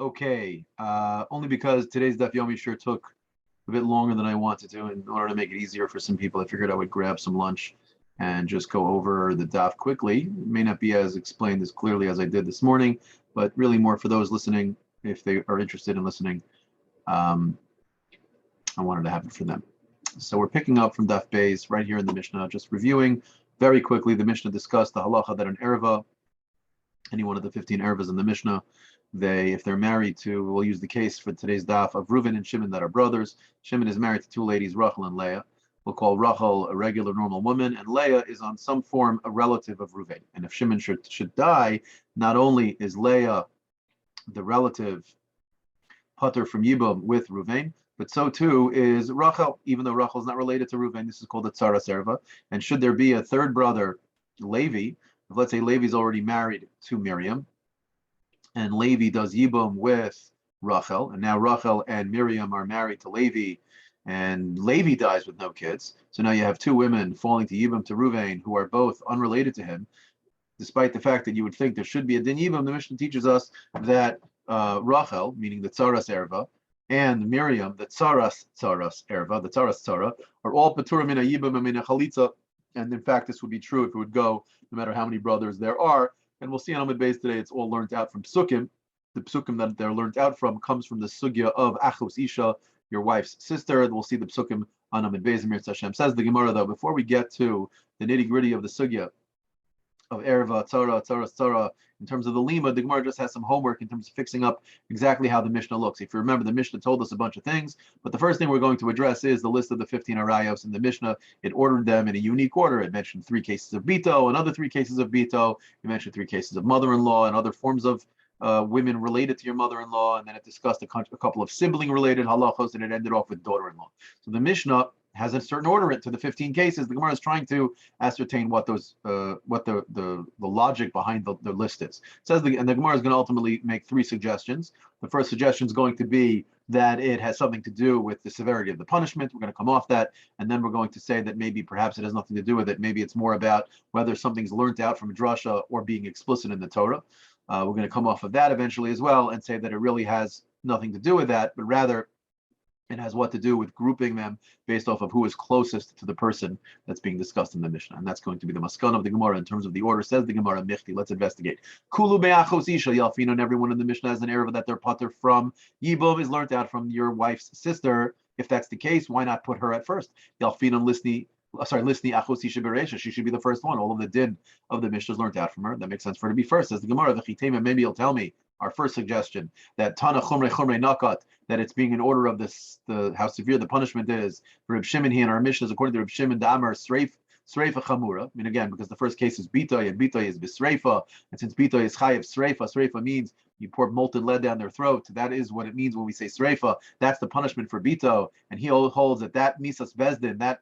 Okay, only because today's Daf Yomi sure took a bit longer than I wanted to. In order to make it easier for some people, I figured I would grab some lunch and just go over the Daf quickly. It may not be as explained as clearly as I did this morning, but really more for those listening, if they are interested in listening. I wanted to have it for them. So we're picking up from Daf Beis right here in the Mishnah, just reviewing very quickly. The Mishnah discussed the halacha that an erva, any one of the 15 ervas in the Mishnah, if they're married to, we'll use the case for today's daf of Reuven and Shimon that are brothers. Shimon is married to two ladies, Rachel and Leah. We'll call Rachel a regular, normal woman, and Leah is on some form a relative of Reuven. And if Shimon should die, not only is Leah the relative pater from Yibum with Reuven, but so too is Rachel, even though Rachel is not related to Reuven. This is called a tzara serva. And should there be a third brother, Levi, if let's say Levi's already married to Miriam, and Levi does Yibum with Rachel, and now Rachel and Miriam are married to Levi, and Levi dies with no kids. So now you have two women falling to Yibum to Reuven who are both unrelated to him, despite the fact that you would think there should be a din Yibum. The Mishnah teaches us that Rachel, meaning the tzaras erva, and Miriam, the tzaras erva, the tzaras tzara, are all paturim in a Yibum and in a chalitza. And in fact, this would be true if it would go no matter how many brothers there are. And we'll see on Amud Beis today, it's all learned out from Psukim. The Psukim that they're learned out from comes from the sugya of Achos Isha, your wife's sister. And we'll see the Psukim on Amud Beis. Mir Hashem says the Gemara, though, before we get to the nitty gritty of the sugya of erva, tzara, in terms of the lima, the Gemara just has some homework in terms of fixing up exactly how the Mishnah looks. If you remember, the Mishnah told us a bunch of things, but the first thing we're going to address is the list of the 15 arayos in the Mishnah. It ordered them in a unique order. It mentioned 3 cases of bito, another 3 cases of bito. It mentioned 3 cases of mother-in-law and other forms of women related to your mother-in-law, and then it discussed a couple of sibling-related halachos, and it ended off with daughter-in-law. So the Mishnah has a certain order to the 15 cases. The Gemara is trying to ascertain what those, what the logic behind the list is. It says, and the Gemara is going to ultimately make 3 suggestions. The first suggestion is going to be that it has something to do with the severity of the punishment. We're going to come off that, and then we're going to say that maybe perhaps it has nothing to do with it. Maybe it's more about whether something's learned out from a drasha or being explicit in the Torah. We're going to come off of that eventually as well and say that it really has nothing to do with that, but rather it has what to do with grouping them based off of who is closest to the person that's being discussed in the Mishnah. And that's going to be the maskan of the Gemara in terms of the order. Says the Gemara, Michti, let's investigate. Kulu be'achos isha yalfino, and everyone in the Mishnah has an erva that their pater from Yibum is learnt out from your wife's sister. If that's the case, why not put her at first? Yalfino lisni achos isha bereisha. She should be the first one. All of the din of the Mishnah is learnt out from her. That makes sense for her to be first. Says the Gemara, v'chitema, maybe you'll tell me our first suggestion that Tana Chumre Nakat, that it's being in order of this, how severe the punishment is. For Reb Shimon here in our Mishnah, according to Reb Shimon, the Amar Sreifa Chamura. I mean, again, because the first case is Bitoy, and Bitoy is Bisreifa, and since Bitoy is Chayev Sreifa means you pour molten lead down their throat. That is what it means when we say Sreifa. That's the punishment for Bito, and he holds that Misas Bezdin, that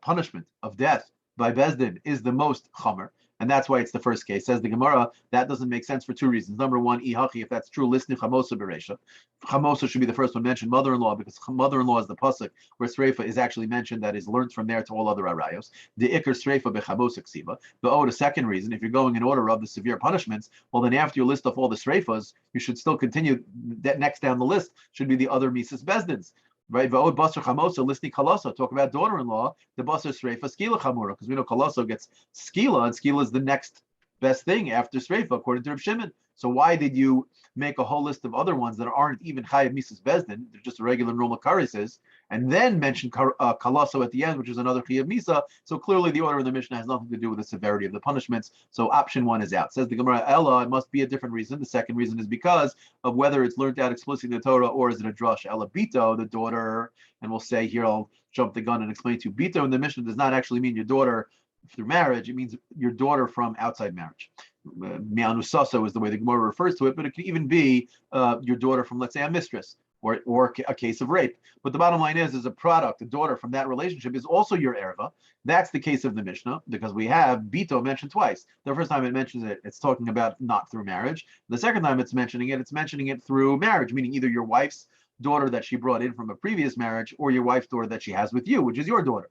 punishment of death by Bezdin is the most Chamer. And that's why it's the first case. Says the Gemara, that doesn't make sense for 2 reasons. Number one, ihachi, if that's true, listen chamosa beresha. Chamosa should be the first one mentioned, mother-in-law, because mother-in-law is the pasuk where sreifa is actually mentioned, that is learned from there to all other arayos. The ikar sreifa bechamosa ksiva. The second reason, if you're going in order of the severe punishments, well then after you list off all the sreifas, you should still continue, that next down the list should be the other mises bezdins. Right, Va'od Basar Chamosa, listening Kalaso, talk about daughter-in-law, the Basar Sreifa, Skila Chamura, because we know Kalaso gets Skila, and Skila is the next best thing after Sreifa, according to Reb Shimon. So why did you make a whole list of other ones that aren't even Chayav Mises Bezdin, they're just a regular normal karises, and then mention Kalaso at the end, which is another Chayav Misa? So clearly the order of the Mishnah has nothing to do with the severity of the punishments. So option 1 is out. Says the Gemara, Ella, it must be a different reason. The second reason is because of whether it's learned out explicitly in the Torah or is it a drush. Ella Bito, the daughter, and we'll say here, I'll jump the gun and explain to you, Bito in the Mishnah does not actually mean your daughter through marriage. It means your daughter from outside marriage. Mianusaso is the way the Gemara refers to it, but it can even be your daughter from, let's say, a mistress or a case of rape. But the bottom line is a product, a daughter from that relationship is also your erva. That's the case of the Mishnah, because we have Bito mentioned twice. The first time it mentions it, it's talking about not through marriage. The second time it's mentioning it through marriage, meaning either your wife's daughter that she brought in from a previous marriage or your wife's daughter that she has with you, which is your daughter.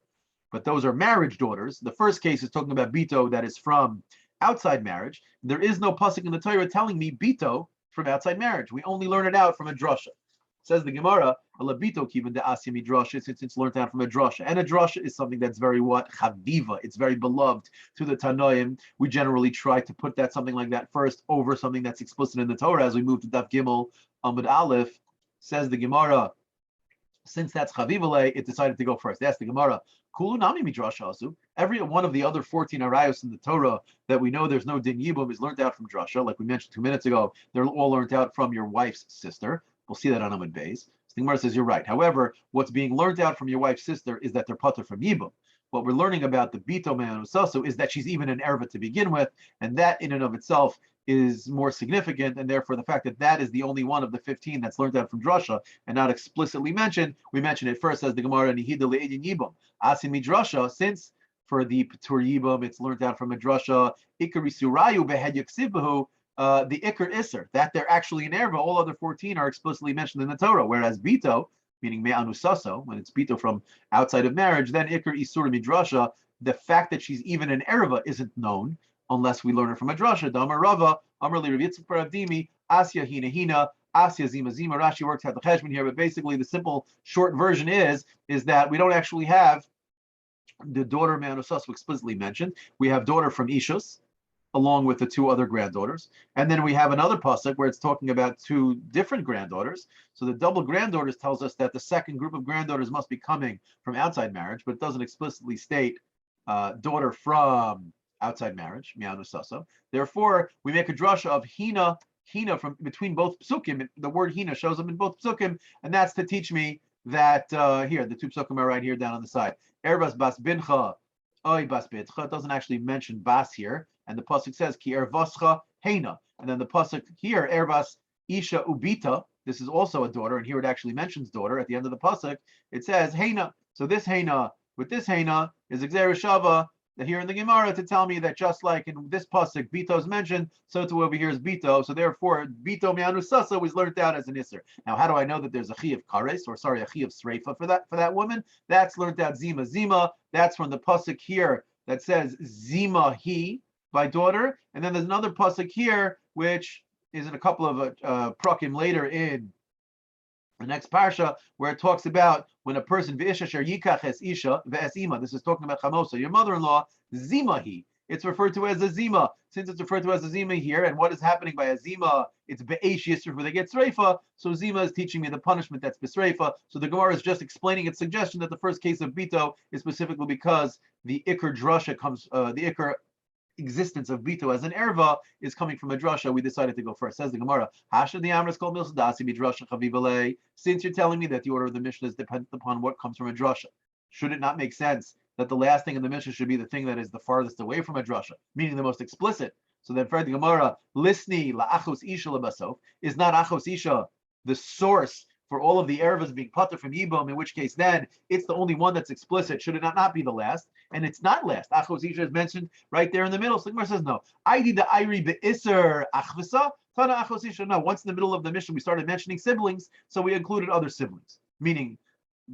But those are marriage daughters. The first case is talking about Bito that is from outside marriage. There is no pasuk in the Torah telling me Bito from outside marriage. We only learn it out from a drasha. Says the Gemara, "Alabito kiven de asya midrasha," since it's learned out from a drasha, and a drasha is something that's very what chaviva. It's very beloved to the Tanoim. We generally try to put that something like that first over something that's explicit in the Torah. As we move to Daf Gimel Amud Aleph, says the Gemara, since that's chavivale, it decided to go first. That's the Gemara. Kulu nami midrasha asu. Every one of the other 14 arayos in the Torah that we know there's no din yibum is learned out from drasha. Like we mentioned 2 minutes ago, they're all learned out from your wife's sister. We'll see that on Amud Beis. The Gemara says you're right. However, what's being learned out from your wife's sister is that they're patur from yibum. What we're learning about the bito me'anusasu is that she's even an erva to begin with, and that in and of itself is more significant, and therefore the fact that that is the only one of the 15 that's learned out from drasha and not explicitly mentioned, we mention it first as the Gemara nihida le'edin yibum asim midrasha, since for the patur yibum it's learned out from a drasha ikari surayu behed yaksibahu. The Iker Isser, that they're actually an erva, all other 14 are explicitly mentioned in the Torah, whereas Bito, meaning Me'anusaso, when it's Bito from outside of marriage, then Iker Isur Midrasha, the fact that she's even an erva isn't known unless we learn it from a drasha. Damar Rava, Amrli Rav Yitzchak bar Avdimi, Asya Hina Hina, Asya Zima Zima. Rashi works out the cheshbon here, but basically the simple short version is that we don't actually have the daughter Me'anusaso explicitly mentioned. We have daughter from Ishus, along with the 2 other granddaughters. And then we have another pasuk where it's talking about 2 different granddaughters. So the double granddaughters tells us that the second group of granddaughters must be coming from outside marriage, but it doesn't explicitly state daughter from outside marriage, mi'anusaso. Therefore, we make a drasha of hina from between both psukim. The word hina shows up in both psukim, and that's to teach me that here, the 2 psukim are right here down on the side. Ervas bas bincha, oy bas bitcha. It doesn't actually mention bas here. And the pasuk says ki ervascha heina, and then the pasuk here ervas isha ubita. This is also a daughter, and here it actually mentions daughter at the end of the pasuk. It says heina. So this heina with this heina is exerishava here in the Gemara to tell me that just like in this pasuk bito is mentioned, so too over here is bito. So therefore bito me'anusasa was learned out as an isser. Now how do I know that there's a chi of kares, or sorry, a chi of sreifa for that woman? That's learned out zima zima. That's from the pasuk here that says zima he, by daughter, and then there's another pasuk here, which is in a couple of prakim later in the next parsha, where it talks about when a person v'isha sher yikach es isha ve'esima. This is talking about chamosa, your mother-in-law, zimahi. It's referred to as a zima. Since it's referred to as a zima here, and what is happening by a zima? It's be'esh yisr where they get sreifa. So zima is teaching me the punishment that's besreifa. So the Gemara is just explaining its suggestion that the first case of bito is specifically because the ikar drasha comes, the ikar existence of bito as an erva is coming from a drasha. We decided to go first. Says the Gemara, Hasha the Amras called Milsadasi midrasha chavivale. Since you're telling me that the order of the Mishnah is dependent upon what comes from a drasha, should it not make sense that the last thing in the Mishnah should be the thing that is the farthest away from a drasha, meaning the most explicit? So then, for the Gemara, Lisni la'achos isha lebasof, is not achos isha the source for all of the ervas being patur from yibum, in which case then it's the only one that's explicit. Should it not be the last? And it's not last. Achos isha is mentioned right there in the middle. So the Gemara says no. I did the iri be'isser achvisa. Tana achos isha. No. Once in the middle of the mission, we started mentioning siblings, so we included other siblings, meaning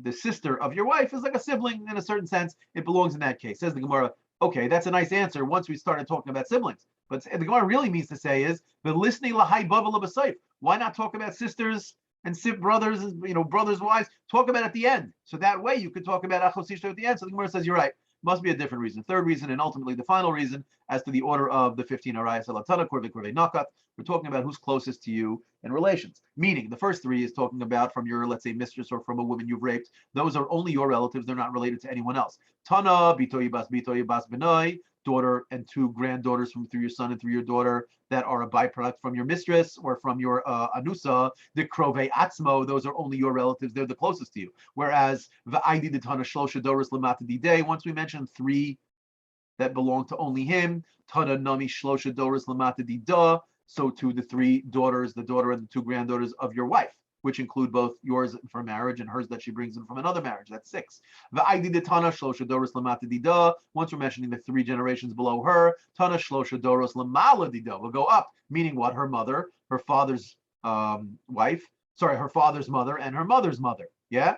the sister of your wife is like a sibling in a certain sense. It belongs in that case. Says the Gemara. Okay, that's a nice answer once we started talking about siblings. But the Gemara really means to say is the listening lahai bavel l'basayif. Why not talk about sisters and brothers, brothers' wives? Talk about it at the end. So that way you could talk about achos isha at the end. So the Gemara says you're right. Must be a different reason. Third reason, and ultimately the final reason, as to the order of the 15 arayas alatana korve korve nakat. We're talking about who's closest to you in relations. Meaning the first 3 is talking about from your, let's say, mistress or from a woman you've raped. Those are only your relatives. They're not related to anyone else. Tana bitoy bas benoy, daughter and 2 granddaughters from through your son and through your daughter that are a byproduct from your mistress or from your anusa, the krove atzmo, those are only your relatives, they're the closest to you. Whereas va'idi detana shlosha doros lamata didei, once we mentioned 3 that belong to only him, tana nami shlosha doros lamata dida, so to the 3 daughters, the daughter and the 2 granddaughters of your wife, which include both yours from marriage and hers that she brings in from another marriage. That's 6. Once we're mentioning the 3 generations below her, Tana Shlosha Doros Lamala Dida will go up, meaning what? Her mother, her father's wife, her father's mother, and her mother's mother. Yeah?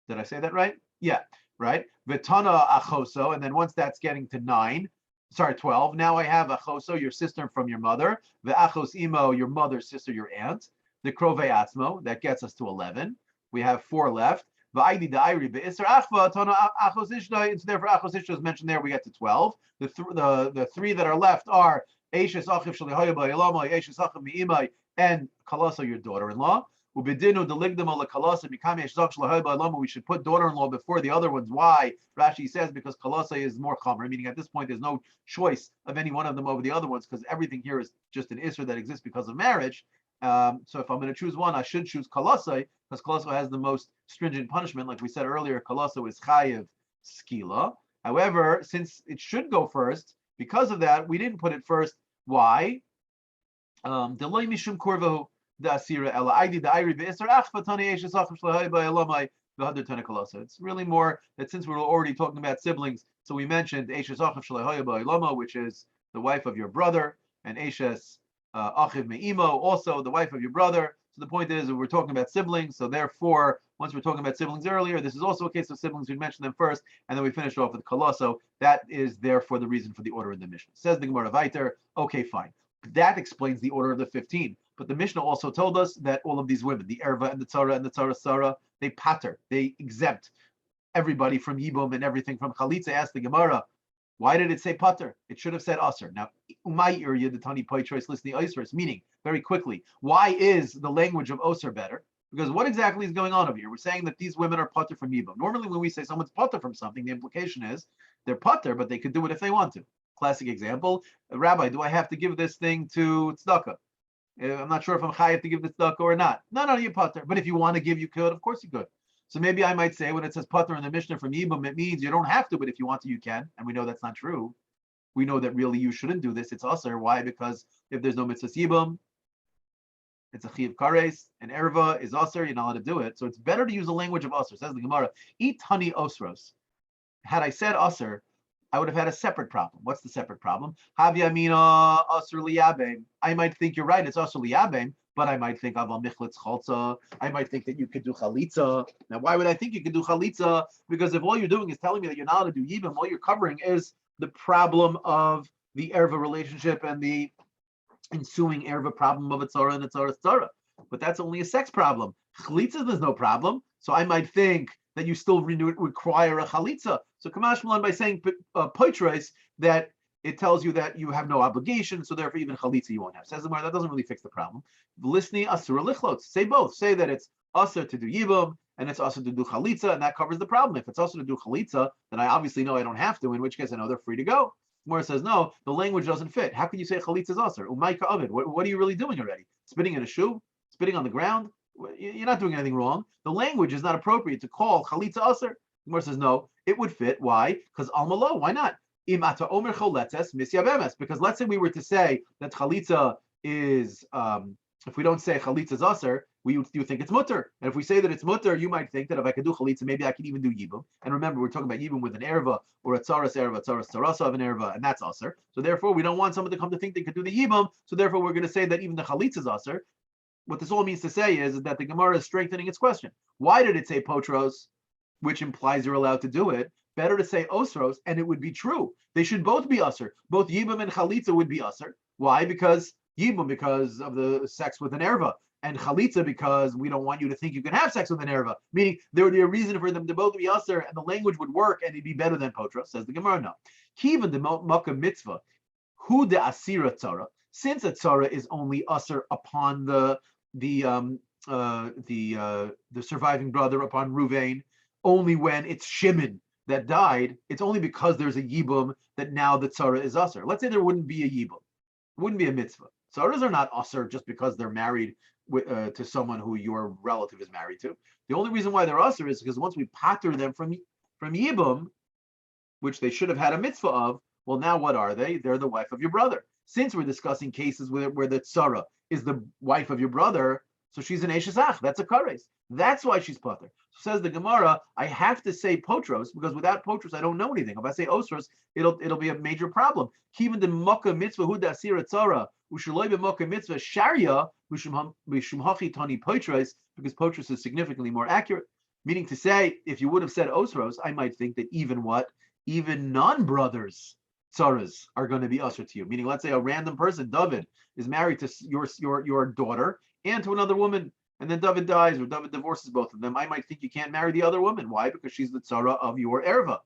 Did I say that right? Yeah, right. Vitana Achoso, and then once that's getting to 9, sorry, 12. Now I have achoso, your sister from your mother, the achos imo, your mother's sister, your aunt, the krove atzmo, that gets us to 11. We have 4 left. Va'idi da'iri be'isr achva, tana achos ishna, and so therefore achos ishna is mentioned there, we get to 12. The 3 that are left are Eishes achiv shalihoya ba'ilama, Eishes achiv mi'imai, and Kalasa, your daughter-in-law. Ubedinu deligdama lekalasa mikami Eishes achiv shalihoya ba'ilama, we should put daughter-in-law before the other ones. Why? Rashi says because Kalasa is more chomer, meaning at this point there's no choice of any one of them over the other ones, because everything here is just an isra that exists because of marriage. So if I'm going to choose one, I should choose Kalasa, because Kalasa has the most stringent punishment. Like we said earlier, Kalasa is chayiv skila. However, since it should go first, because of that, we didn't put it first. Why? Delay mishum kurvahu da asira ela aidi da iri be'isar achva tani eshes achim shlahai ba'elamai v'hadar tani Kalasa. It's really more that since we're already talking about siblings, so we mentioned eshes achim shlahai ba'elama, which is the wife of your brother, and eshes achiv me'imo, also the wife of your brother. So the point is that we're talking about siblings. So therefore, once we're talking about siblings earlier, this is also a case of siblings. We mentioned them first, and then we finished off with Kalaso. That is therefore the reason for the order in the Mishnah. Says the Gemara Weiler, okay, fine. That explains the order of the 15. But the Mishnah also told us that all of these women, the Erva and the Tzara and the Tzara Sara, they pater, they exempt everybody from Yibum and everything from Chalitza. Asked the Gemara, why did it say pater? It should have said aser. Now, umay irya the tani poitros listening osers, meaning very quickly, why is the language of oser better? Because what exactly is going on over here? We're saying that these women are pater from yibum. Normally, when we say someone's pater from something, the implication is they're pater, but they could do it if they want to. Classic example: Rabbi, do I have to give this thing to tzedakah? I'm not sure if I'm chayav to give the tzedakah or not. No, you pater. But if you want to give, you could. Of course, you could. So maybe I might say when it says pater in the Mishnah from Yibum, it means you don't have to, but if you want to, you can. And we know that's not true. We know that really you shouldn't do this. It's aser. Why? Because if there's no mitzvah Yibum, it's a chiv kares, and erva is aser, you're not allowed to do it. So it's better to use the language of aser. Says the Gemara, eat honey osros. Had I said aser, I would have had a separate problem. What's the separate problem? Havyamina aser liyabem. I might think you're right, it's aser liyabem, but I might think of a michlitz chalza. I might think that you could do chalitza. Now, why would I think you could do chalitza? Because if all you're doing is telling me that you're not allowed to do yibum, all you're covering is the problem of the erva relationship and the ensuing erva problem of a tzara and a tzara. But that's only a sex problem. Chalitza, there's no problem. So I might think that you still require a chalitza. So Kamash Malan, by saying poitros, that it tells you that you have no obligation, so therefore even chalitza you won't have. Says the Gemara, that doesn't really fix the problem. Listening asura lichlot. Say both. Say that it's asur to do yibum and it's asur to do chalitza, and that covers the problem. If it's asur to do chalitza, then I obviously know I don't have to. In which case, I know they're free to go. Gemara says no, the language doesn't fit. How can you say chalitza is asur? Umayka avid. What are you really doing already? Spitting in a shoe? Spitting on the ground? You're not doing anything wrong. The language is not appropriate to call chalitza asur. Gemara says no, it would fit. Why? Because alma. Why not? Because let's say we were to say that chalitza is, if we don't say chalitza is aser, you think it's mutter. And if we say that it's mutter, you might think that if I could do chalitza, maybe I could even do yibum. And remember, we're talking about yibum with an erva or a tzaras erva, tzaras tarasa of an erva, and that's aser. So therefore, we don't want someone to come to think they could do the yibum. So therefore, we're going to say that even the chalitza is aser. What this all means to say is that the Gemara is strengthening its question. Why did it say potros, which implies you're allowed to do it? Better to say osros, and it would be true. They should both be usher. Both yibum and chalitza would be usher. Why? Because yibum, because of the sex with an erva, and chalitza, because we don't want you to think you can have sex with an erva. Meaning there would be a reason for them to both be usher, and the language would work, and it'd be better than potros. Says the Gemara. No. Kivan de makkah mitzvah, hu de asira tzara. Since a tzara is only usher upon the surviving brother, upon Ruvain, only when it's Shimon that died, it's only because there's a yibum that now the tzara is usher. Let's say there wouldn't be a yibum, wouldn't be a mitzvah. Tzaras are not usher just because they're married to someone who your relative is married to. The only reason why they're usher is because once we pater them from yibum, which they should have had a mitzvah of, well, now what are they? They're the wife of your brother. Since we're discussing cases where the tzara is the wife of your brother, so she's an eshesach. That's a kares. That's why she's pater. So says the Gemara, I have to say potros because without potros I don't know anything. If I say osros, it'll be a major problem. Even the mocha mitzvah hu dasira tzara ushaloi b'mocha mitzvah sharia mishum hachi tani potros, because potros is significantly more accurate. Meaning to say, if you would have said osros, I might think that even non-brothers tzaras are going to be usher to you. Meaning, let's say a random person, David, is married to your daughter and to another woman, and then David dies or David divorces both of them. I might think you can't marry the other woman. Why? Because she's the tzara of your erva.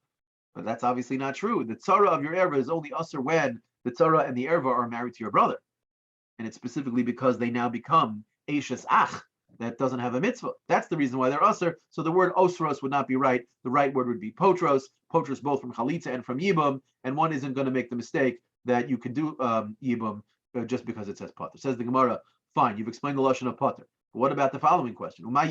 But that's obviously not true. The tzara of your erva is only usher when the tzara and the erva are married to your brother. And it's specifically because they now become Eishes Ach, that doesn't have a mitzvah. That's the reason why they're usher. So the word osros would not be right. The right word would be potros. Potros both from chalitza and from yibum, and one isn't going to make the mistake that you can do yibum just because it says potter. Says the Gemara, fine, you've explained the lashon of potter. But what about the following question? Why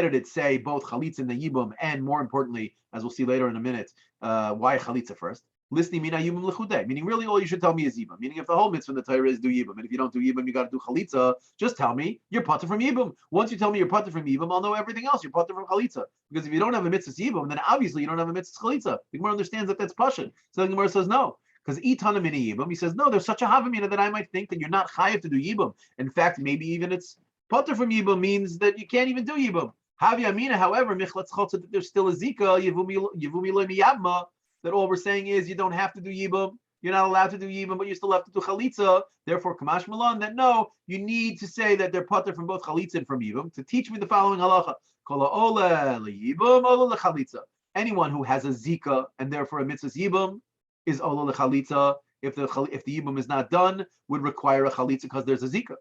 did it say both chalitza and the yibum, and more importantly, as we'll see later in a minute, why chalitza first? Listening mina yibum lechude, meaning really all you should tell me is yibum. Meaning if the whole mitzvah in the Torah is do yibum, and if you don't do yibum, you got to do chalitza. Just tell me you're potter from yibum. Once you tell me you're potter from yibum, I'll know everything else. You're potter from chalitza. Because if you don't have a mitzvah yibum, then obviously you don't have a mitzvah chalitza. The Gemara understands that that's pashut. So the Gemara says no. Because itana mina yibum, he says no. There's such a havamina that I might think that you're not chayav to do yibum. In fact, maybe even it's potter from yibum means that you can't even do yibum. Havi amina, however, michlatz chotza, that there's still a zika yevumi lo miyabma. That all we're saying is you don't have to do yibum. You're not allowed to do yibum, but you still have to do chalitza. Therefore, kamash malan, that no, you need to say that they're potter from both chalitza and from yibum to teach me the following halacha. Kol ha'ola liyibum, ola lechalitza. Anyone who has a zika and therefore a mitzvah yibum is ola lechalitza. If the yibum is not done, would require a chalitza because there's a zika.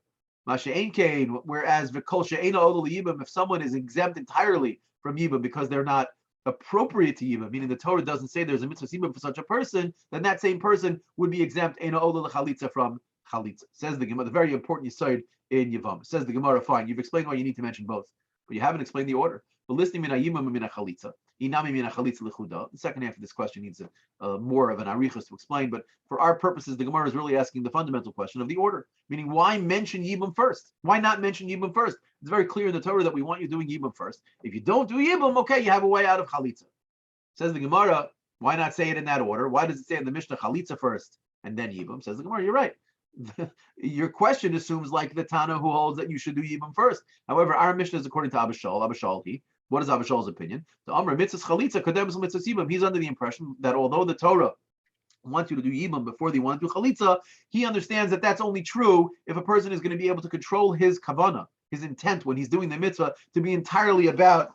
Masha ein kain. Whereas v'kol she'ena ola liyibum, if someone is exempt entirely from yibum because they're not appropriate to yibum, meaning the Torah doesn't say there's a mitzvah yibum for such a person, then that same person would be exempt ena ola lechalitza from chalitza. Says the Gemara, the very important yesod in Yevamos. Says the Gemara, fine, you've explained why you need to mention both, but you haven't explained the order. But listening mina yibum mina chalitza, inami mina chalitza lechuda. The second half of this question needs more of an arichos to explain, but for our purposes, the Gemara is really asking the fundamental question of the order, meaning why mention yibum first? Why not mention yibum first? It's very clear in the Torah that we want you doing yibum first. If you don't do yibum, okay, you have a way out of chalitza. Says the Gemara, why not say it in that order? Why does it say in the Mishnah chalitza first and then yibum? Says the Gemara, you're right. Your question assumes like the Tana who holds that you should do yibum first. However, our Mishnah is according to Abba Shaul. What is Abba Shaul's opinion? The Amr mitzvah chalitza kademus mitzvah yibum. He's under the impression that although the Torah wants you to do yibum before they want to do chalitza, he understands that that's only true if a person is going to be able to control his kavanah, his intent when he's doing the mitzvah, to be entirely about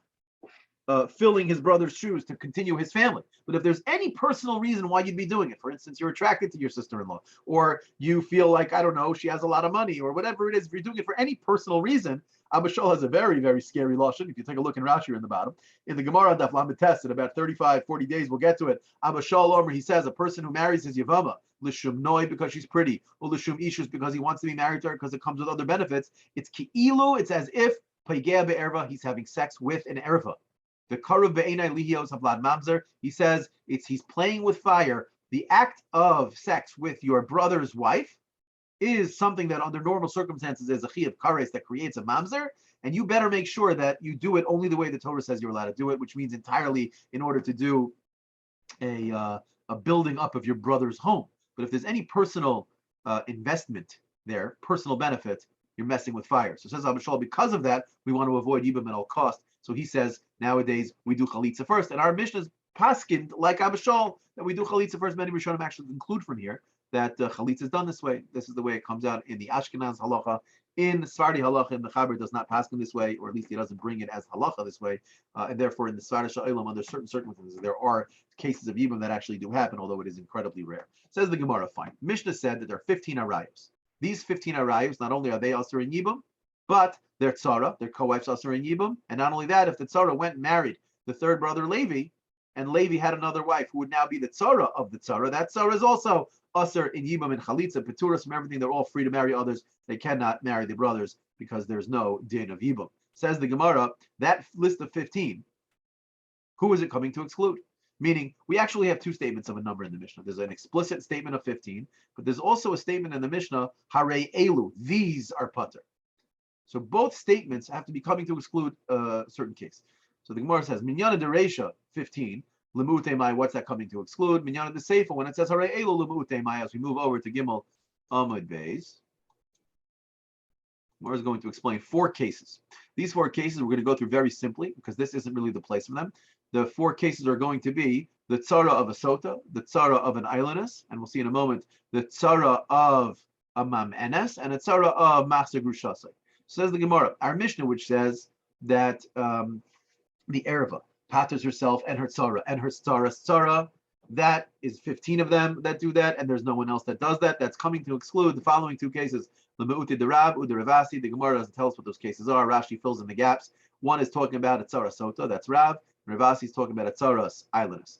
filling his brother's shoes to continue his family. But if there's any personal reason why you'd be doing it, for instance, you're attracted to your sister-in-law, or you feel like, I don't know, she has a lot of money, or whatever it is, if you're doing it for any personal reason, Abba Shaul has a very, very scary lashon. If you take a look in Rashi in the bottom, in the Gemara Daf Lamed Tes, in about 35, 40 days, we'll get to it. Abba Shaul Omer, he says, a person who marries his Yevama, l'shum noi because she's pretty, or l'shum ishus because he wants to be married to her because it comes with other benefits. It's ki'ilu, it's as if paigea be'erva, he's having sex with an erva. The karuv be'enai lihios havlad mamzer, he says he's playing with fire. The act of sex with your brother's wife is something that under normal circumstances is a chi of kares that creates a mamzer, and you better make sure that you do it only the way the Torah says you're allowed to do it, which means entirely in order to do a building up of your brother's home. But if there's any personal investment there, personal benefit, you're messing with fire. So says Abba Shaul, because of that, we want to avoid yibum at all cost. So he says nowadays we do chalitza first, and our Mishnah is paskind like Abba Shaul that we do chalitza first. Many Rishonim actually conclude from here that chalitza is done this way. This is the way it comes out in the Ashkenaz halacha. In the Sephardi halacha, in the Chaber does not paskin this way, or at least he doesn't bring it as halacha this way. And therefore, in the Sephardi Sha'olam, under certain circumstances, there are cases of yibum that actually do happen, although it is incredibly rare. Says the Gemara, fine. Mishnah said that there are 15 arayos. These 15 arayos, not only are they also in yibum, but their tzara, their co-wives also in yibum. And not only that, if the tzara went and married the third brother Levi, and Levi had another wife who would now be the tzara of the tzara, that tzara is also usher in yibum and chalitza, peturas from everything. They're all free to marry others. They cannot marry the brothers because there's no din of yibum. Says the Gemara, that list of 15, who is it coming to exclude? Meaning, we actually have two statements of a number in the Mishnah. There's an explicit statement of 15, but there's also a statement in the Mishnah, Hare Elu, these are pater. So both statements have to be coming to exclude a certain case. So the Gemara says, Minyana Deresha, 15, Lemute Mai, what's that coming to exclude? Minyana de Seifa, when it says Hare Elu Lemute Mai, as we move over to Gimel Amud Beis, Gemara is going to explain 4 cases. These 4 cases we're going to go through very simply because this isn't really the place for them. the four cases are going to be the tzara of a sota, the tzara of an islandess, and we'll see in a moment the tzara of a mam'enes, and a tzara of machzor grushasai. Says the Gemara, our Mishnah, which says that the erva patters herself and her tzara, that is 15 of them that do that, and there's no one else that does that. That's coming to exclude the following two cases: the me'ute de rab, ude ravasi. The Gemara doesn't tell us what those cases are. Rashi fills in the gaps. One is talking about a tzara sota, that's rab. Ravasi is talking about a tzaras islandess.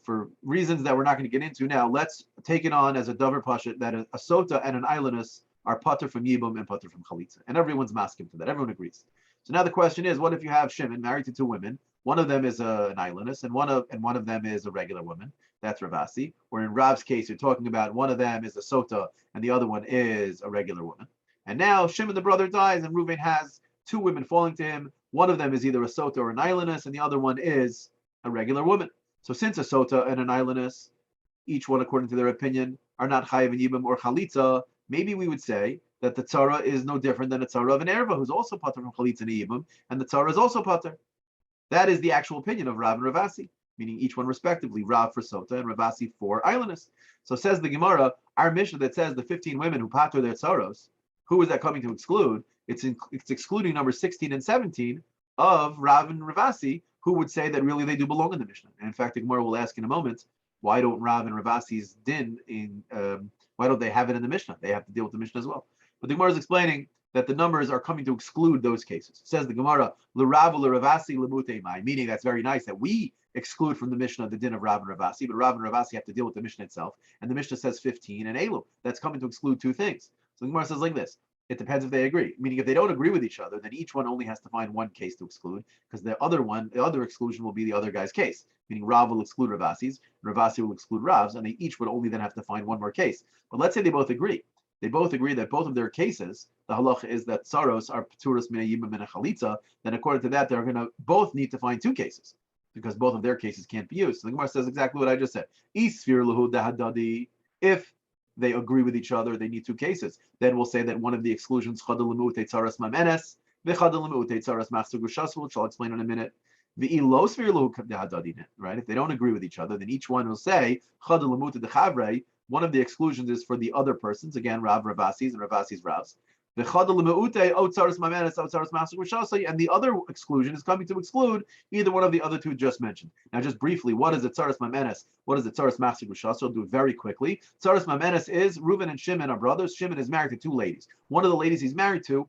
For reasons that we're not going to get into now, let's take it on as a davar pashat that a sota and an islandess are pater from yibum and pater from chalitza, and everyone's masking for that. Everyone agrees. So now the question is, what if you have Shimon married to two women? One of them is an islandess, and one of them is a regular woman. That's Ravasi. Or in Rav's case, you're talking about one of them is a sota, and the other one is a regular woman. And now Shimon the brother dies, and Reuven has two women falling to him. One of them is either a sota or an islandess, and the other one is a regular woman. So since a sota and an islandess, each one according to their opinion, are not chayiv and yibum or chalitza, maybe we would say that the tzara is no different than a tzara of an erva, who's also pater from chalitza and yibum, and the tzara is also pater. That is the actual opinion of Rav and Ravasi, meaning each one respectively, Rav for sota and Ravasi for islandess. So says the Gemara, our Mishnah that says the 15 women who pater their tzaros, who is that coming to exclude? It's excluding number 16 and 17 of Rav and Ravasi, who would say that really they do belong in the Mishnah. And in fact, the Gemara will ask in a moment, why don't Rav and Ravasi's din why don't they have it in the Mishnah? They have to deal with the Mishnah as well. But the Gemara is explaining that the numbers are coming to exclude those cases. It says the Gemara, l'Rav u'Ravasi l'mutei mai, meaning that's very nice that we exclude from the Mishnah the din of Rav and Ravasi, but Rav and Ravasi have to deal with the Mishnah itself, and the Mishnah says 15 and Elu. That's coming to exclude two things. So the Gemara says like this, it depends if they agree. Meaning if they don't agree with each other, then each one only has to find one case to exclude, because the other exclusion will be the other guy's case. Meaning Rav will exclude Ravasi's, Ravasi will exclude Rav's, and they each would only then have to find one more case. But let's say they both agree. They both agree that both of their cases, the halacha is that tzaros are paturas mina yibum mina chalitza, then according to that, they're going to both need to find two cases, because both of their cases can't be used. So the Gemara says exactly what I just said. If they agree with each other, they need two cases. Then we'll say that one of the exclusions, which I'll explain in a minute. Right? If they don't agree with each other, then each one will say, one of the exclusions is for the other persons, again, Rav Ravasi's and Ravasi's Rav's. And the other exclusion is coming to exclude either one of the other two just mentioned. Now, just briefly, what is the Tzaras Mamenes? What is the Tzaras Machzor Grushasai? I'll do it very quickly. Tzaras Mamenes is Reuven and Shimon are brothers. Shimon is married to two ladies. One of the ladies he's married to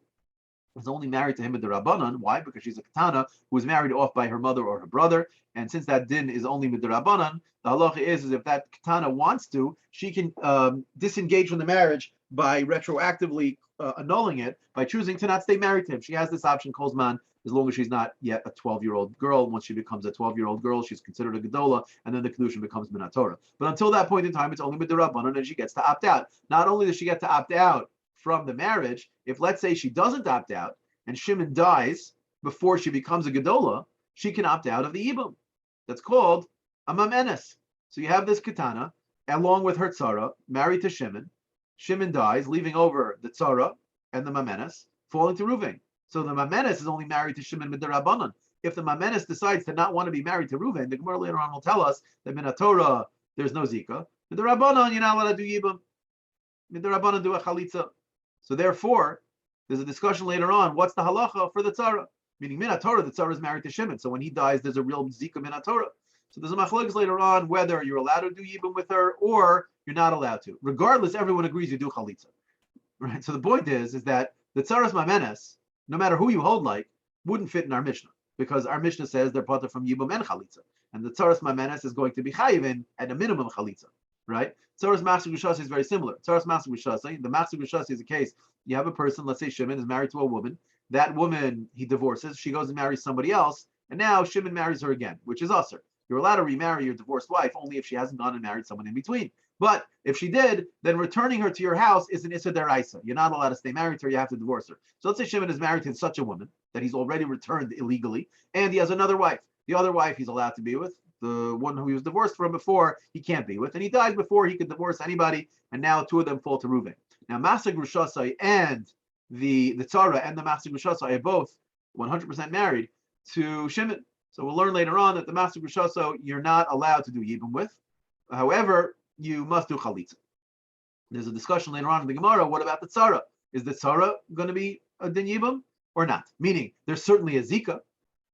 is only married to him in the Rabbanan. Why? Because she's a katana who was married off by her mother or her brother. And since that din is only with the Rabbanan, the halacha is if that katana wants to, she can disengage from the marriage by retroactively annulling it by choosing to not stay married to him. She has this option, Kolzman, as long as she's not yet a 12-year-old girl. Once she becomes a 12-year-old girl, she's considered a gedola, and then the kedushin becomes minat Torah. But until that point in time, it's only with the Rabbanan, and she gets to opt out. Not only does she get to opt out from the marriage, if let's say she doesn't opt out, and Shimon dies before she becomes a gedola, she can opt out of the ibum. That's called a mamenes. So you have this katana, along with her tzara, married to Shimon. Shimon dies, leaving over the tzara and the mamenes, falling to Reuven. So the mamenes is only married to Shimon mid'Rabbanan. If the mamenes decides to not want to be married to Reuven, the Gemara later on will tell us that minat Torah there's no zika. Mid'Rabbanan you're not allowed to do yibum. Mid'Rabbanan do a chalitza. So therefore, there's a discussion later on. What's the halacha for the tzara? Meaning minat Torah, the tzara is married to Shimon. So when he dies, there's a real zika minat Torah. So there's a machlokes later on whether you're allowed to do yibum with her or you're not allowed to. Regardless, everyone agrees you do chalitza, right? So the point is that the tzaras mamenes, no matter who you hold like, wouldn't fit in our Mishnah because our Mishnah says they're pater from yibum and chalitza, and the tzaras mamenes is going to be chayivin at a minimum chalitza, right? Tzaras machzor grushasai is very similar. Tzaras machzor grushasai, the machzor grushasai is a case you have a person, let's say Shimon is married to a woman. That woman he divorces, she goes and marries somebody else, and now Shimon marries her again, which is usher. You're allowed to remarry your divorced wife only if she hasn't gone and married someone in between. But if she did, then returning her to your house is an issa deraisa. You're not allowed to stay married to her, you have to divorce her. So let's say Shimon is married to such a woman that he's already returned illegally, and he has another wife. The other wife he's allowed to be with, the one who he was divorced from before, he can't be with, and he dies before he could divorce anybody, and now two of them fall to Reuven. Now, Machzor Grushasai and the Tzara and the Machzor Grushasai are both 100% married to Shimon. So we'll learn later on that the Masuk Rishoso you're not allowed to do Yibum with. However, you must do Chalitza. There's a discussion later on in the Gemara. What about the Tzara? Is the Tzara going to be a Din Yibum or not? Meaning, there's certainly a Zika.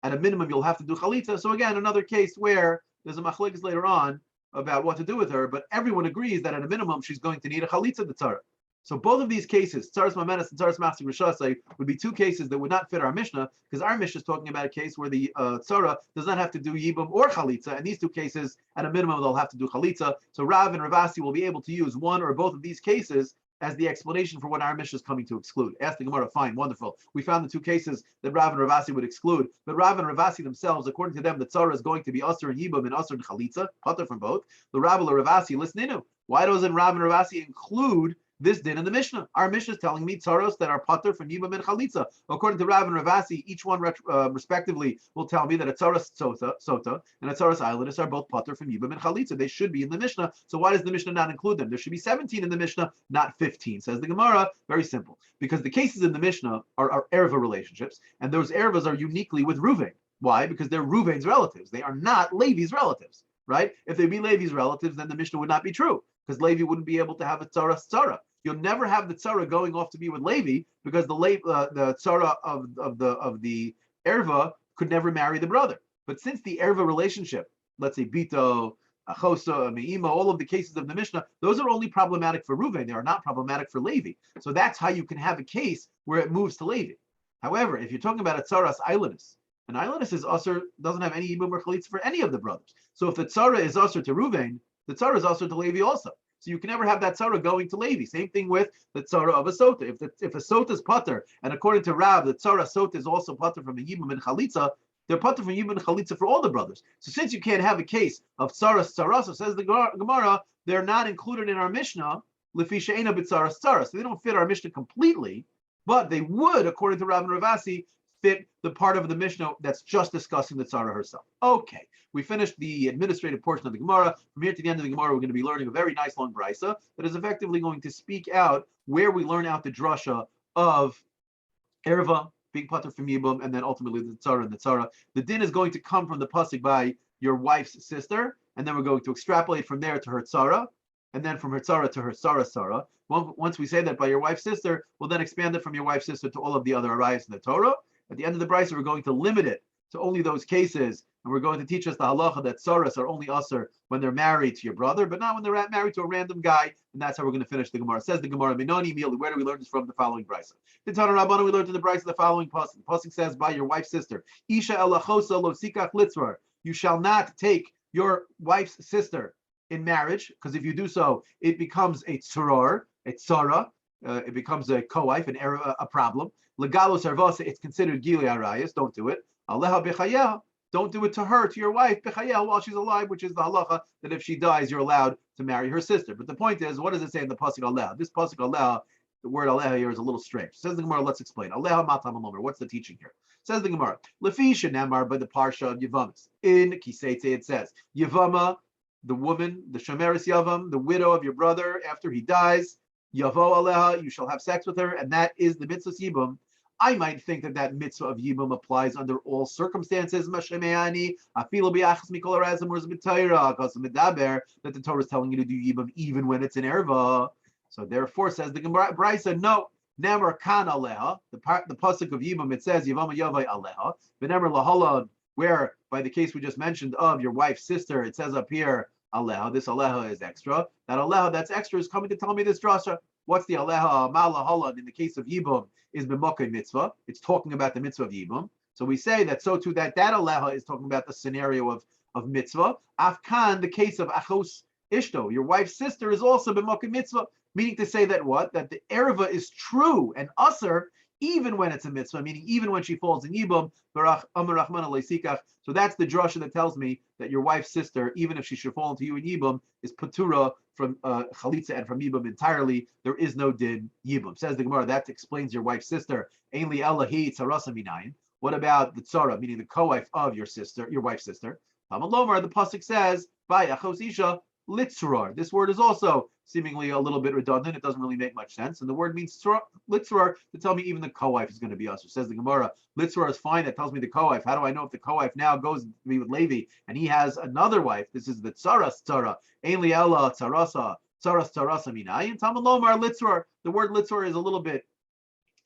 At a minimum, you'll have to do Chalitza. So again, another case where there's a machlekes later on about what to do with her, but everyone agrees that at a minimum, she's going to need a Chalitza, the Tzara. So both of these cases, Tzaras Mamenes and Tzaras Masik Rishasai, would be two cases that would not fit our Mishnah, because our Mishnah is talking about a case where the Tzara does not have to do Yibum or Chalitza, and these two cases, at a minimum, they'll have to do Chalitza. So Rav and Ravasi will be able to use one or both of these cases as the explanation for what our Mishnah is coming to exclude. Ask the Gemara, fine, wonderful. We found the two cases that Rav and Ravasi would exclude, but Rav and Ravasi themselves, according to them, the Tzara is going to be Asr and Yibum and Asr and Chalitza, Pater from both. The Rav and Ravasi, listen in. Why doesn't Rav and Ravasi include this din in the Mishnah? Our Mishnah is telling me tzaros that are pater from Yibam and Chalitza. According to Rav and Ravasi, each one respectively will tell me that a tzaros sota and a tzaros islandus are both pater from Yibam and Chalitza. They should be in the Mishnah. So why does the Mishnah not include them? There should be 17 in the Mishnah, not 15. Says the Gemara. Very simple. Because the cases in the Mishnah are erva relationships, and those ervas are uniquely with Ruvain. Why? Because they're Ruvain's relatives. They are not Levi's relatives. Right? If they be Levi's relatives, then the Mishnah would not be true, because Levi wouldn't be able to have a tzara. You'll never have the tzara going off to be with Levi, because the tzara of the erva could never marry the brother. But since the erva relationship, let's say bito, achosa, me'ima, all of the cases of the Mishnah, those are only problematic for Reuven. They are not problematic for Levi. So that's how you can have a case where it moves to Levi. However, if you're talking about a tzaras islandus, an islandus is usher, doesn't have any yibum or chalitza for any of the brothers. So if the tzara is usher to Reuven, the tzara is usher to Levi also. So you can never have that tzara going to Levi. Same thing with the tzara of a sota. If a sota is pater, and according to Rav, the tzara sota is also pater from a yibum and chalitza, they're pater from yibum and chalitza for all the brothers. So since you can't have a case of tzaras, so says the Gemara, they're not included in our Mishnah, lefi she'ena b'tzaras tzara. So they don't fit our Mishnah completely, but they would, according to Rav and Ravasi, fit the part of the Mishnah that's just discussing the tzara herself. Okay, we finished the administrative portion of the Gemara. From here to the end of the Gemara, we're going to be learning a very nice long brisa that is effectively going to speak out where we learn out the drasha of erva, being pater from yibum, and then ultimately the tzara and the tzara. The din is going to come from the pasuk by your wife's sister, and then we're going to extrapolate from there to her tzara, and then from her tzara to her tzara. Once we say that by your wife's sister, we'll then expand it from your wife's sister to all of the other arayos in the Torah. At the end of the brisa, we're going to limit it to only those cases, and we're going to teach us the halacha that tzaras are only usher when they're married to your brother, but not when they're married to a random guy, and that's how we're going to finish the Gemara. Says the Gemara, Minoni Mili, where do we learn this from? The following brisa. The Tana Rabbana, we learned in the brisa the following pasuk. The pasuk says, by your wife's sister, Isha elachosa lo sikach litzrar, you shall not take your wife's sister in marriage, because if you do so, it becomes a tzaror, a tzara, it becomes a co-wife, a problem. Legalo servasa, it's considered gili arayas. Don't do it. Aleha b'chayah, don't do it to her, to your wife, b'chayah, while she's alive, which is the halacha that if she dies, you're allowed to marry her sister. But the point is, what does it say in the pasuk aleha? This pasuk aleha, the word aleha here is a little strange. Says the Gemara, let's explain. Aleha matam alomer. What's the teaching here? Says the Gemara, lefi shenamar, by the parsha of Yevamos. In Kiseitze it says, Yevama, the woman, the shomeres yavam, the widow of your brother, after he dies, Yavo aleha, you shall have sex with her, and that is the mitzvah yibum. I might think that mitzvah of yibum applies under all circumstances. That the Torah is telling you to do yibum even when it's an erva. So therefore, says the Gemara, Brisa, no. Nemer kan aleha, the pasuk of yibum, it says Yevama yavai aleha. But nemer lahalad, where by the case we just mentioned of your wife's sister, it says up here aleha. This aleha is extra. That aleha that's extra is coming to tell me this drasha. What's the aleha malahalad in the case of yibum is b'mokei mitzvah. It's talking about the mitzvah of yibum. So we say that so too that aleha is talking about the scenario of mitzvah. Afkan, the case of achos ishto, your wife's sister, is also b'mokei mitzvah. Meaning to say that what? That the erva is true and usher even when it's a mitzvah, meaning even when she falls in yibum. So that's the drasha that tells me that your wife's sister, even if she should fall into you in yibum, is patura from chalitza and from yibum entirely. There is no din yibum. Says the Gemara, that explains your wife's sister. Ainli elahi tzarasa minayin. What about the tzara, meaning the co-wife of your sister, your wife's sister? Tamalomar, the pasuk says, by achos isha, litzrar. This word is also seemingly a little bit redundant. It doesn't really make much sense. And the word means litzrar to tell me even the co-wife is going to be usher. Says the Gemara, litzrar is fine. That tells me the co-wife. How do I know if the co-wife now goes to be with Levi and he has another wife? This is the tzaras tzara. Ein li ela tzarasa. Tzaras tzarasa minayin. Talmud lomar litzrar. The word litzrar is a little bit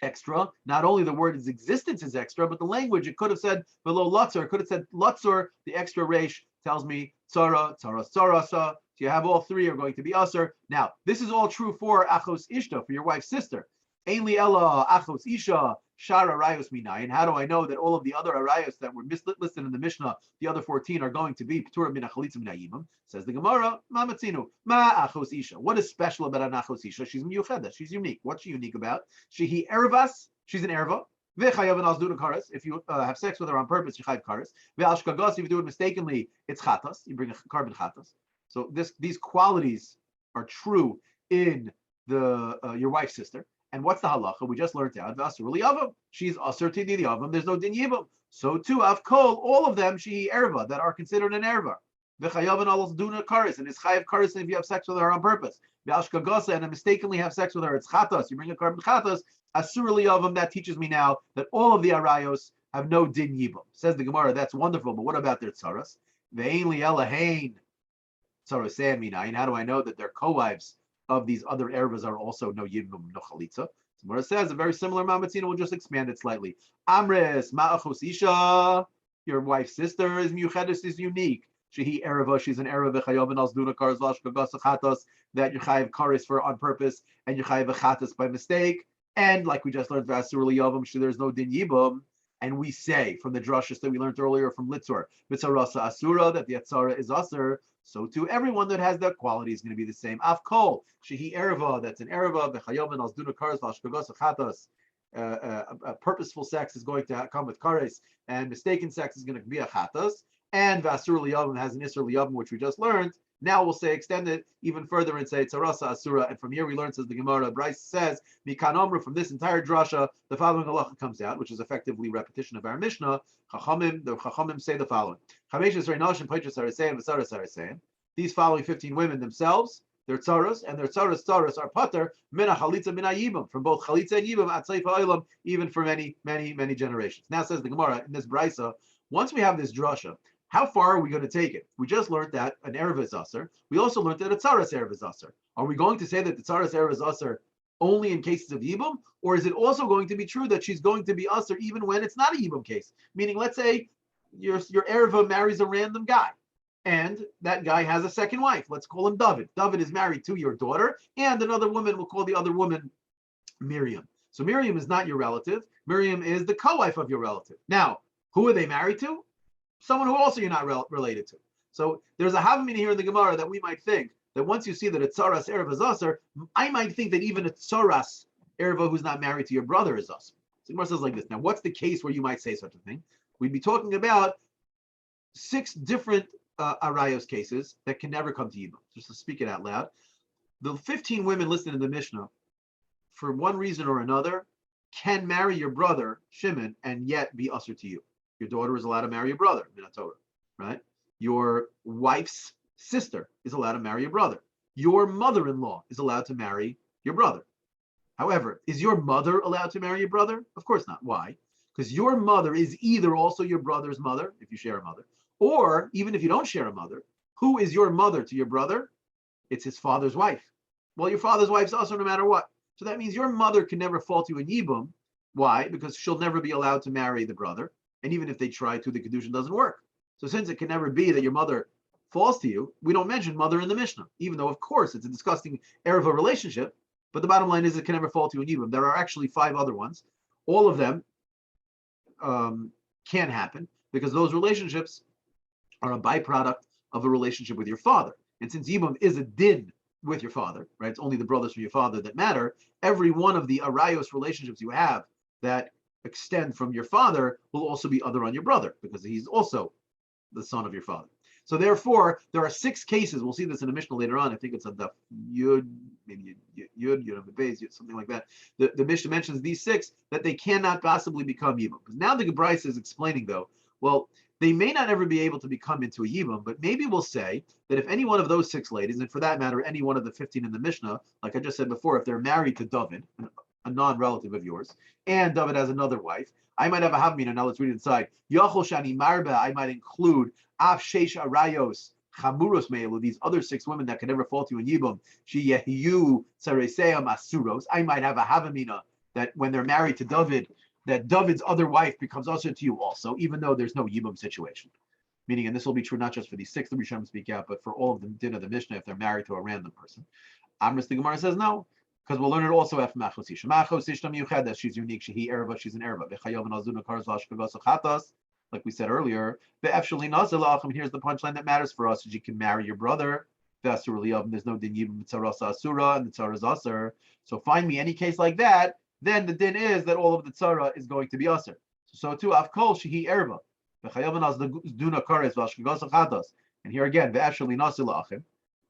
extra. Not only the word's existence is extra, but the language, it could have said below lutzor, it could have said lutzor. The extra resh tells me tzara, tzaras, tzarasa. So you have all three are going to be usher. Now, this is all true for achos ishta, for your wife's sister. Ein li ela achos isha shara arayos minayin. How do I know that all of the other arayos that were listed in the Mishnah, the other 14, are going to be p'tura min achalitza minayimim? Says the Gemara, ma matzinu, ma achos isha. What is special about an achos isha? She's miyucheda. She's unique. What's she unique about? Shehi ervas. She's an erva. If you have sex with her on purpose, you chayav kares. If you do it mistakenly, it's chatas. You bring a carbon chatas. So these qualities are true in the your wife's sister. And what's the halacha? We just learned out. She's asur to the yavam. There's no din yibam. So too, avkol, all of them, she erva, that are considered an erva. V'chayav and alos duna kares, and it's chayav kares if you have sex with her on purpose. V'ashkagasa, and mistakenly have sex with her, it's chatas. You bring a carbon chatas. Asur liyavam. That teaches me now that all of the arayos have no din yibam. Says the Gemara, that's wonderful, but what about their tzaras? Ve'ein li elahain. How do I know that their co-wives of these other ervas are also no yibum no chalitza? Gemara says a very similar mamatzina. We'll just expand it slightly. Amres ma'achos isha, your wife's sister is miyuchedes, is unique. Shehi erva, she's an erva v'chayav and alzduna kares v'ashkagas chatas, that you chayav kares for on purpose and you chayav chatas by mistake. And like we just learned, v'asur liyavam, there's no din yibum. And we say from the drashas that we learned earlier from Litzor, Mitzarasa Asura, that the Yatzara is Asur. So too, everyone that has that quality is going to be the same. Afkol, Shehi Erva, that's an Erva, V'chayoven Alzduna Kares, V'ashkagos Achatas. Purposeful sex is going to come with Kares, and mistaken sex is going to be a Chatas. And Vasur Liyavim has an Isur Liyavim, which we just learned. Now we'll say extend it even further and say Tzarasa Asura. And from here we learn, says the Gemara, Bryce says, Mikan Omru, from this entire drasha, the following halacha comes out, which is effectively repetition of our Mishnah. The Chachamim say the following. These following 15 women themselves, their tzaras, and their tzaras are pater, mina chalitza mina yibam, from both chalitza and yibam, at seif ha'olam, even for many, many, many generations. Now says the Gemara, in this brisa, once we have this drasha, how far are we going to take it? We just learned that an erev is aser. We also learned that a tzaras erev is aser. Are we going to say that the tzaras erev is aser only in cases of yibum, or is it also going to be true that she's going to be aser even when it's not a yibum case? Meaning, let's say your ereva marries a random guy, and that guy has a second wife. Let's call him David. David is married to your daughter, and another woman, we'll call the other woman Miriam. So Miriam is not your relative. Miriam is the co-wife of your relative. Now, who are they married to? Someone who also you're not related to. So there's a havamina here in the Gemara that we might think that once you see that a tzaras ereva is aser, I might think that even a tzaras ereva who's not married to your brother is aser. So the Gemara says like this. Now, what's the case where you might say such a thing? We'd be talking about 6 different arayos cases that can never come to Yibam. Just to speak it out loud. The 15 women listed in the Mishnah, for one reason or another, can marry your brother, Shimon, and yet be usher to you. Your daughter is allowed to marry your brother, Minat Torah, right? Your wife's sister is allowed to marry your brother. Your mother-in-law is allowed to marry your brother. However, is your mother allowed to marry your brother? Of course not. Why? Because your mother is either also your brother's mother, if you share a mother, or even if you don't share a mother, who is your mother to your brother? It's his father's wife. Well, your father's wife's also no matter what. So that means your mother can never fall to a yibum. Why? Because she'll never be allowed to marry the brother. And even if they try to, the kedushin doesn't work. So since it can never be that your mother falls to you, we don't mention mother in the Mishnah, even though, of course, it's a disgusting ereva relationship. But the bottom line is it can never fall to an yibum. There are actually 5 other ones. All of them can happen because those relationships are a byproduct of a relationship with your father. And since yibum is a din with your father, right? It's only the brothers from your father that matter. Every one of the arayos relationships you have that extend from your father will also be other on your brother because he's also the son of your father. So therefore, there are 6 cases. We'll see this in a Mishnah later on. I think it's a Daf Yud, maybe Yud, something like that. The Mishnah mentions these 6 that they cannot possibly become Yibum. Because now the Gebrais is explaining though, well, They may not ever be able to become into a Yibam, but maybe we'll say that if any one of those 6 ladies, and for that matter, any one of the 15 in the Mishnah, like I just said before, if they're married to David, a non-relative of yours, and David has another wife, I might have a Havmina. Now let's read it inside. Yachol Shani Marba, I might include Af Sheish Arayos, Chamuros Me'elu, these other 6 women that can never fall to you in Yibam, She Yehiyu Tsareseam Asuros. I might have a Havamina that when they're married to David, that David's other wife becomes also to you also, even though there's no Yibam situation. Meaning, and this will be true not just for these 6 that we should speak out, but for all of the din of the Mishnah if they're married to a random person. Amris the Gemara says no, because we'll learn it also after Machos Isha. Machos Isha Miyuched, that she's unique. Shehi Erva, she's an Erva. Like we said earlier, here's the punchline that matters for us: is you can marry your brother. There's no din Yibam Tzarasa Asura and the Tzaras Asur. So find me any case like that. Then the din is that all of the tzara is going to be aser. So too, afkol shehi erva. And here again, ve'ashali nasila achim,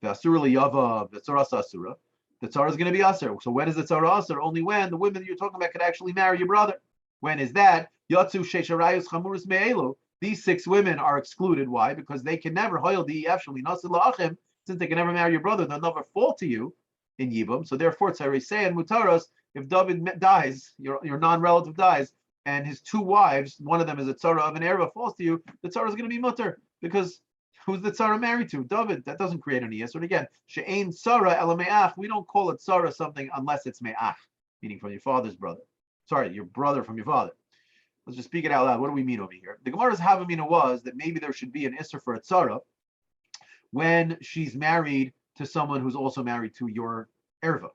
ve'asura liyava, ve'tzara asura. The tzara is going to be aser. So when is the tzara aser? Only when the women that you're talking about could actually marry your brother. When is that? Yatsu shesharayus chamurus me'elu. These 6 women are excluded. Why? Because they can never hoil the ashali nasila achim. Since they can never marry your brother, they'll never fall to you in yibam. So therefore, tzarisei and mutaras. If David dies, your non-relative dies, and his 2 wives, one of them is a tzara of an erva, falls to you, the tzara is going to be mutter, because who's the tzara married to? David. That doesn't create any yisur. And again, she'ein tzara ela me'ach. We don't call it tzara something unless it's me'ach, meaning from your father's brother. Sorry, your brother from your father. Let's just speak it out loud. What do we mean over here? The Gemara's Havamina was that maybe there should be an isur for a tzara when she's married to someone who's also married to your erva.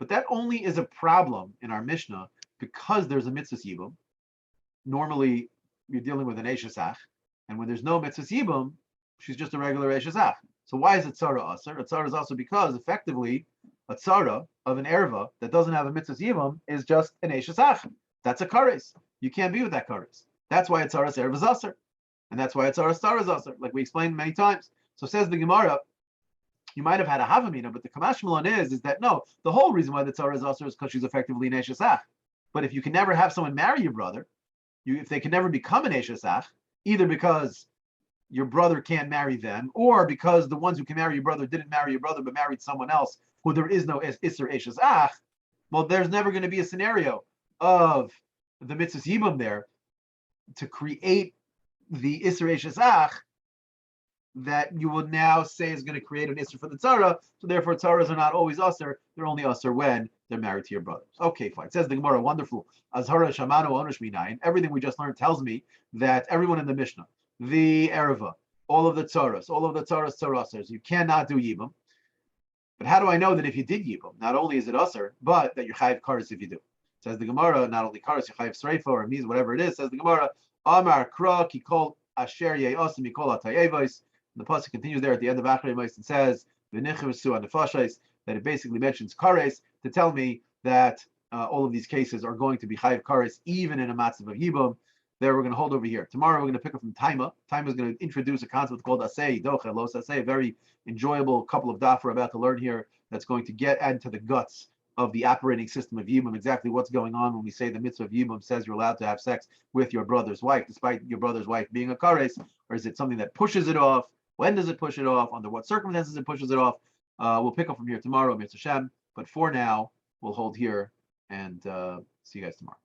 But that only is a problem in our Mishnah because there's a mitzvah yibum. Normally, you're dealing with an eshesach, and when there's no mitzvah yibum, she's just a regular eshesach. So why is it tzara aser? A tzara is also because effectively a tzara of an erva that doesn't have a mitzvah yibum is just an eshesach. That's a kares. You can't be with that kares. That's why a tzara erva is aser, and that's why a tzara is aser, like we explained many times. So says the Gemara. You might have had a Havamina, but the Kamash Malon is that no, the whole reason why the tzara is aser is because she's effectively an eshesach. But if you can never have someone marry your brother, if they can never become an eshesach, either because your brother can't marry them, or because the ones who can marry your brother didn't marry your brother but married someone else who there is no isser eshesach, well, there's never going to be a scenario of the mitzvah yibum there to create the isser eshesach that you will now say is going to create an isser for the tzara. So therefore, tzaras are not always aser; they're only aser when they're married to your brothers. Okay, fine. It says the Gemara, wonderful. Azhara shamanu onush minayin. Everything we just learned tells me that everyone in the Mishnah, the erva, all of the tzaras tzarasers, you cannot do yibam. But how do I know that if you did yibam, not only is it aser, but that you're chayiv kares if you do? Says the Gemara, not only kares, you're chayiv sreifa or means whatever it is. Says the Gemara, Amar kra ki kol asher ye'asim mikol atayevos. The pasuk continues there at the end of Achrei Mos and says that it basically mentions kares to tell me that all of these cases are going to be chayiv kares even in a matzav of yibum. There we're going to hold over here. Tomorrow we're going to pick up from Taima. Taima is going to introduce a concept called asay, docha, los asay, a very enjoyable couple of daf we're about to learn here that's going to get into the guts of the operating system of yibum, exactly what's going on when we say the mitzvah of yibum says you're allowed to have sex with your brother's wife, despite your brother's wife being a kares, or is it something that pushes it off? When does it push it off? Under what circumstances it pushes it off? We'll pick up from here tomorrow, Mitzvah Shem. But for now, we'll hold here and see you guys tomorrow.